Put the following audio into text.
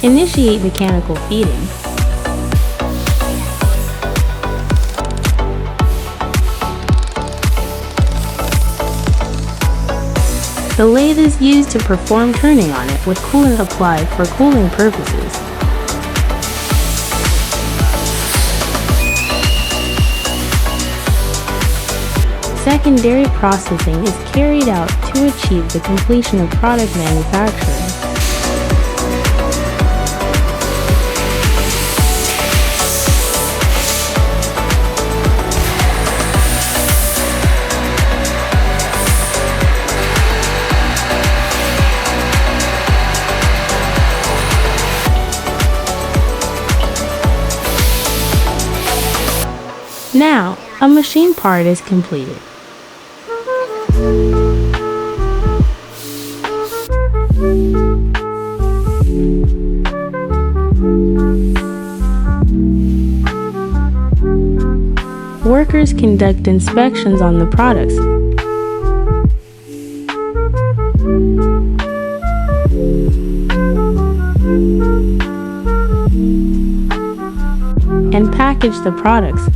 Initiate mechanical feeding. The lathe is used to perform turning on it with coolant applied for cooling purposes. Secondary processing is carried out to achieve the completion of product manufacturing. Now, a machine part is completed. Workers conduct inspections on the products and package the products.